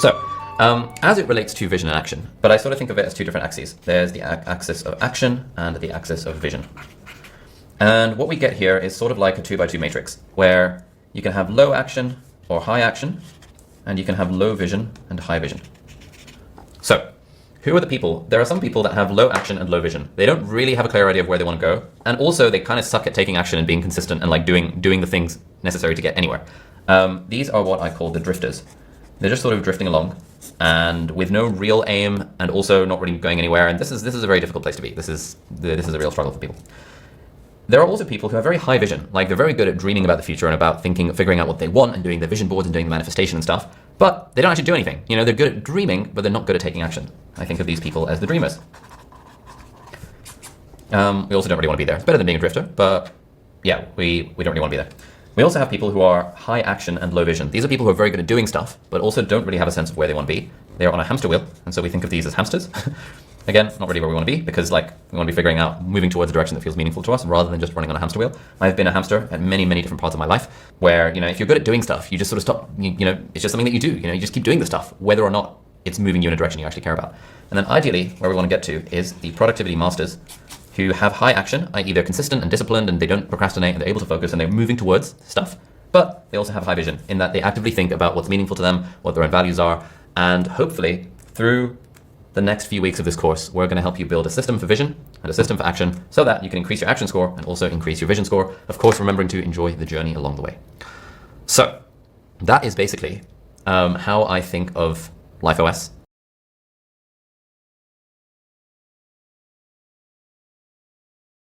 So, as it relates to vision and action, but I sort of think of it as two different axes. There's the axis of action and the axis of vision. And what we get here is sort of like a 2x2 matrix, where you can have low action or high action, and you can have low vision and high vision. So, who are the people? There are some people that have low action and low vision. They don't really have a clear idea of where they want to go, and also they kind of suck at taking action and being consistent and like doing the things necessary to get anywhere. These are what I call the drifters. They're just sort of drifting along, and with no real aim, and also not really going anywhere. And this is a very difficult place to be. This is a real struggle for people. There are also people who have very high vision, like they're very good at dreaming about the future and about figuring out what they want and doing their vision boards and doing the manifestation and stuff, but they don't actually do anything. You know, they're good at dreaming, but they're not good at taking action. I think of these people as the dreamers. We also don't really want to be there. It's better than being a drifter, but yeah, we don't really want to be there. We also have people who are high action and low vision. These are people who are very good at doing stuff, but also don't really have a sense of where they want to be. They are on a hamster wheel, and so we think of these as hamsters. Again, not really where we want to be, because like we want to be figuring out, moving towards a direction that feels meaningful to us, rather than just running on a hamster wheel. I've been a hamster at many, many different parts of my life, where, you know, if you're good at doing stuff, you just sort of stop, you know, it's just something that you do, you know, you just keep doing the stuff, whether or not it's moving you in a direction you actually care about. And then ideally, where we want to get to is the productivity masters, who have high action, i.e. they're consistent and disciplined, and they don't procrastinate, and they're able to focus, and they're moving towards stuff, but they also have high vision, in that they actively think about what's meaningful to them, what their own values are, and hopefully, through the next few weeks of this course, we're going to help you build a system for vision and a system for action so that you can increase your action score and also increase your vision score. Of course, remembering to enjoy the journey along the way. So that is basically how I think of LifeOS.